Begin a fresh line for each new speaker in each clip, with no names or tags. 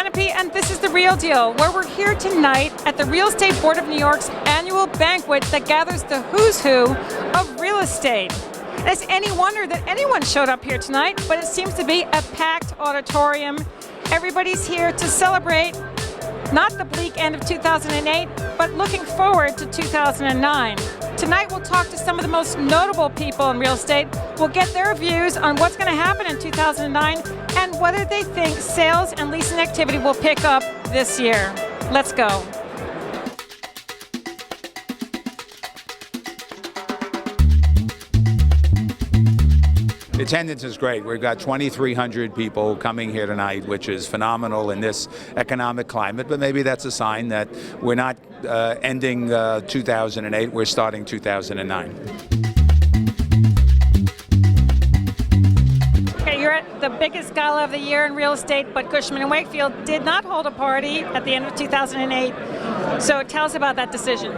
Benepe, and this is The Real Deal, where we're here tonight at the Real Estate Board of New York's annual banquet that gathers the who's who of real estate. And it's any wonder that anyone showed up here tonight, but it seems to be a packed auditorium. Everybody's here to celebrate not the bleak end of 2008, but looking forward to 2009. Tonight we'll talk to some of the most notable people in real estate. We'll get their views on what's going to happen in 2009 and whether they think sales and leasing activity will pick up this year. Let's go.
Attendance is great. We've got 2,300 people coming here tonight, which is phenomenal in this economic climate, but maybe that's a sign that we're not ending 2008, we're starting 2009.
Okay, you're at the biggest gala of the year in real estate, but Cushman & Wakefield did not hold a party at the end of 2008. So tell us about that decision.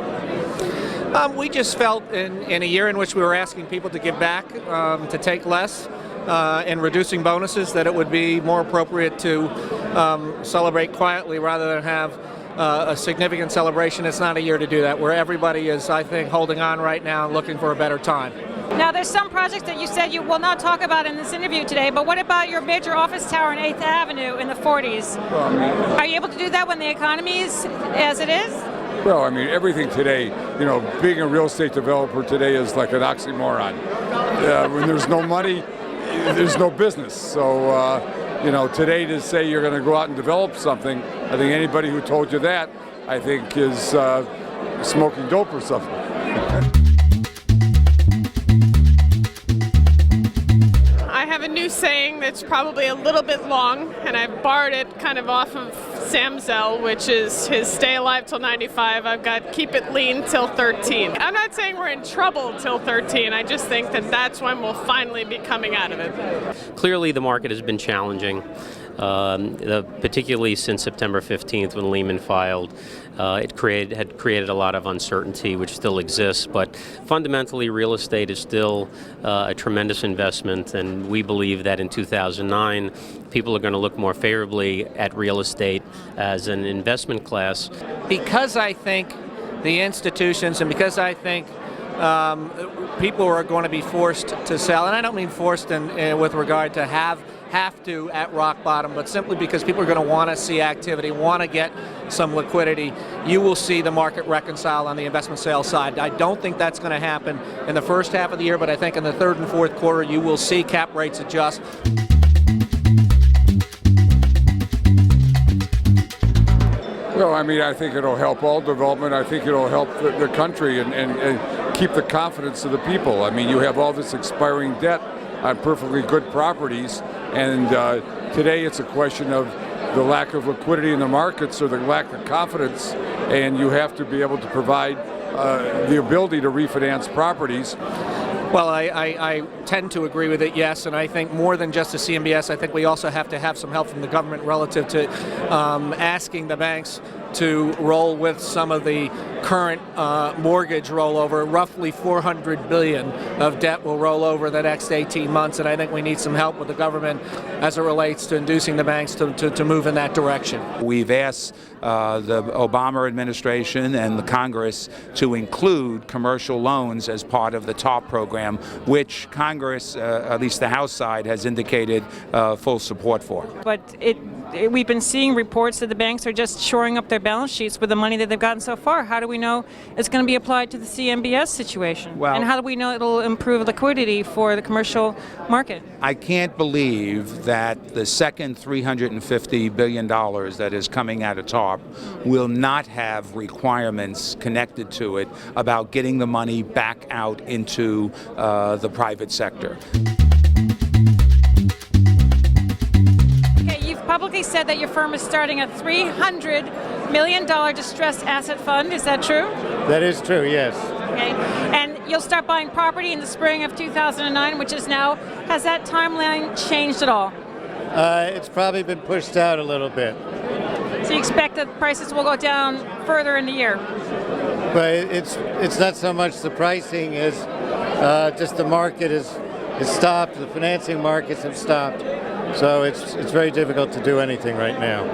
We just felt in a year in which we were asking people to give back, to take less, and reducing bonuses, that it would be more appropriate to celebrate quietly rather than have a significant celebration. It's not a year to do that, where everybody is, I think, holding on right now and looking for a better time.
Now, there's some projects that you said you will not talk about in this interview today, but what about your major office tower on 8th Avenue in the 40s? Are you able to do that when the economy is as it is?
Well, I mean, everything today, you know, being a real estate developer today is like an oxymoron. When there's no money, there's no business. So, you know, today to say you're going to go out and develop something, I think anybody who told you that, I think is smoking dope or something.
I have a new saying that's probably a little bit long, and I've borrowed it kind of off of Sam Zell, which is his stay alive till 95. I've got keep it lean till 13. I'm not saying we're in trouble till 13. I just think that that's when we'll finally be coming out of it.
Clearly the market has been challenging, particularly since September 15th when Lehman filed. It had created a lot of uncertainty, which still exists, but fundamentally real estate is still a tremendous investment, and we believe that in 2009 people are going to look more favorably at real estate as an investment class.
Because I think the institutions, and because I think people are going to be forced to sell, and I don't mean forced with regard to have to at rock bottom, but simply because people are going to want to see activity, want to get some liquidity, you will see the market reconcile on the investment sales side. I don't think that's going to happen in the first half of the year, but I think in the third and fourth quarter you will see cap rates adjust.
Well, I mean, I think it'll help all development. I think it'll help the country and keep the confidence of the people. I mean, you have all this expiring debt on perfectly good properties, and today it's a question of the lack of liquidity in the markets or the lack of confidence, and you have to be able to provide the ability to refinance properties.
Well, I tend to agree with it, yes, and I think more than just the CMBS, I think we also have to have some help from the government relative to asking the banks to roll with some of the current mortgage rollover. Roughly $400 billion of debt will roll over the next 18 months, and I think we need some help with the government as it relates to inducing the banks to move in that direction.
We've asked the Obama administration and the Congress to include commercial loans as part of the TARP program, which Congress, at least the House side, has indicated full support for.
But we've been seeing reports that the banks are just shoring up their balance sheets with the money that they've gotten so far. How do we know it's going to be applied to the CMBS situation?
Well,
and how do we know it'll improve liquidity for the commercial market?
I can't believe that the second $350 billion that is coming out of TARP will not have requirements connected to it about getting the money back out into the private sector.
Publicly said that your firm is starting a $300 million distressed asset fund. Is that true?
That is true, yes.
Okay. And you'll start buying property in the spring of 2009, which is now. Has that timeline changed at all?
It's probably been pushed out a little bit.
So you expect that prices will go down further in the year?
But it's not so much the pricing as just the market is stopped. The financing markets have stopped. So it's very difficult to do anything right now.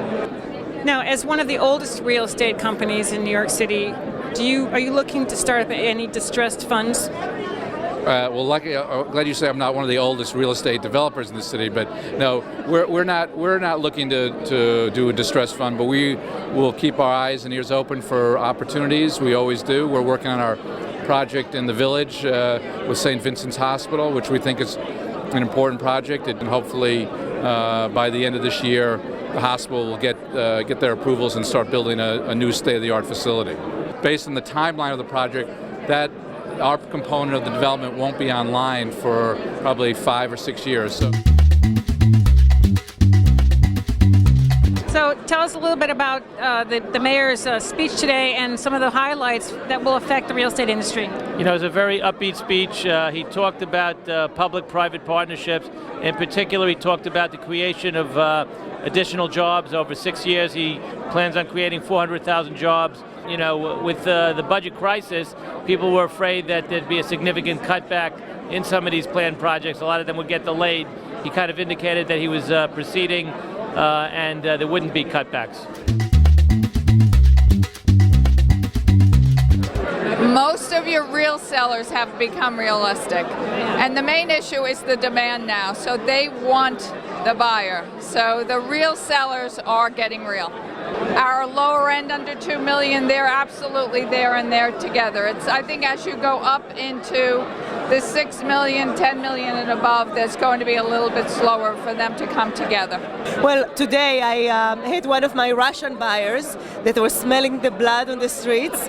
Now, as one of the oldest real estate companies in New York City, are you looking to start up any distressed funds?
Well, lucky, glad you say I'm not one of the oldest real estate developers in the city, but no, we're not looking to do a distressed fund, but we will keep our eyes and ears open for opportunities. We always do. We're working on our project in the Village with St. Vincent's Hospital, which we think is an important project, and hopefully by the end of this year, the hospital will get their approvals and start building a new state-of-the-art facility. Based on the timeline of the project, that our component of the development won't be online for probably 5 or 6 years.
So tell us a little bit about the mayor's speech today and some of the highlights that will affect the real estate industry.
You know, it was a very upbeat speech. He talked about public-private partnerships. In particular, he talked about the creation of additional jobs over 6 years. He plans on creating 400,000 jobs. You know, with the budget crisis, people were afraid that there'd be a significant cutback in some of these planned projects. A lot of them would get delayed. He kind of indicated that he was proceeding and there wouldn't be cutbacks.
Most of your real sellers have become realistic. And the main issue is the demand now. So they want the buyer. So the real sellers are getting real. Our lower end under 2 million, they're absolutely there and there together. I think as you go up into the 6 million, 10 million and above, there's going to be a little bit slower for them to come together.
Well, today I had one of my Russian buyers that were smelling the blood on the streets.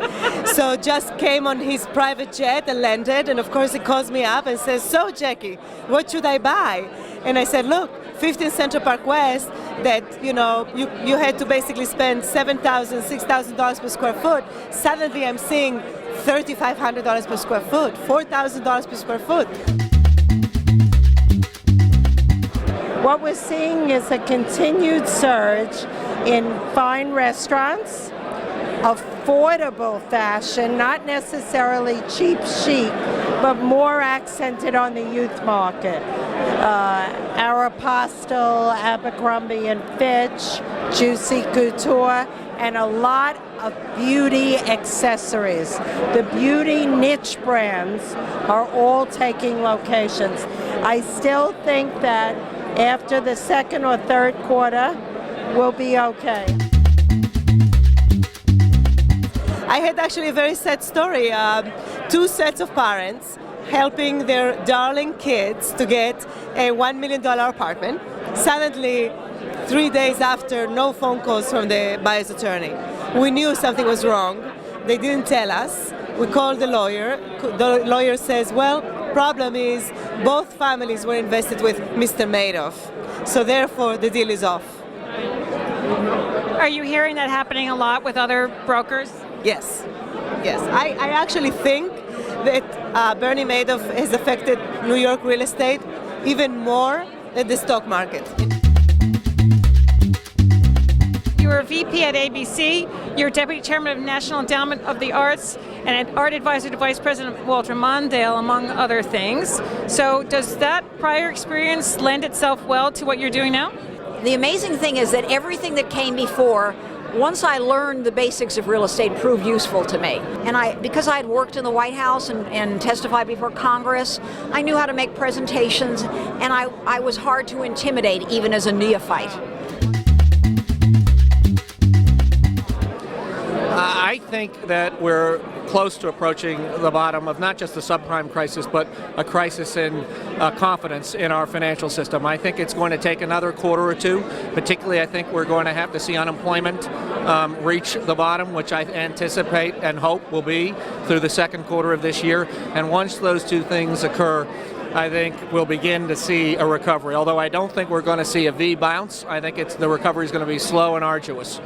So just came on his private jet and landed, and of course he calls me up and says, "So Jackie, what should I buy?" And I said, "Look, 15 Central Park West, that you had to basically spend $7,000, $6,000 per square foot. Suddenly I'm seeing $3,500 per square foot, $4,000 per square foot."
What we're seeing is a continued surge in fine restaurants, affordable fashion, not necessarily cheap chic, but more accented on the youth market. Aeropostale, Abercrombie and Fitch, Juicy Couture, and a lot of beauty accessories. The beauty niche brands are all taking locations. I still think that after the second or third quarter, we'll be okay.
I had actually a very sad story. Two sets of parents helping their darling kids to get a $1 million apartment. Suddenly, 3 days after, no phone calls from the buyer's attorney. We knew something was wrong. They didn't tell us. We called the lawyer. The lawyer says, well, problem is both families were invested with Mr. Madoff. So therefore, the deal is off.
Are you hearing that happening a lot with other brokers?
Yes. Yes. I actually think that Bernie Madoff has affected New York real estate even more than the stock market.
You're a VP at ABC, you're Deputy Chairman of National Endowment of the Arts, and an Art Advisor to Vice President Walter Mondale, among other things. So does that prior experience lend itself well to what you're doing now?
The amazing thing is that everything that came before, once I learned the basics of real estate, proved useful to me. And because I had worked in the White House and testified before Congress, I knew how to make presentations, and I was hard to intimidate even as a neophyte.
I think that we're close to approaching the bottom of not just the subprime crisis, but a crisis in confidence in our financial system. I think it's going to take another quarter or two. Particularly, I think we're going to have to see unemployment reach the bottom, which I anticipate and hope will be through the second quarter of this year. And once those two things occur, I think we'll begin to see a recovery. Although I don't think we're going to see a V bounce. I think the recovery is going to be slow and arduous.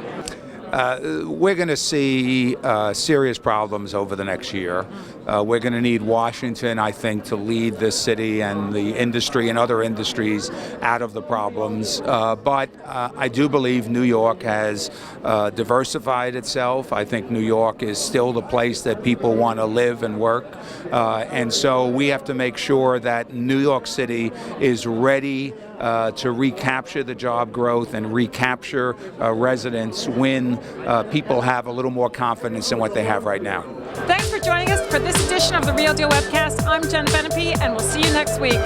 We're going to see serious problems over the next year. We're going to need Washington, I think, to lead this city and the industry and other industries out of the problems. But I do believe New York has diversified itself. I think New York is still the place that people want to live and work. And so we have to make sure that New York City is ready to recapture the job growth and recapture residents when people have a little more confidence in what they have right now.
Thanks for joining us for this edition of the Real Deal webcast. I'm Jen Benepe, and we'll see you next week.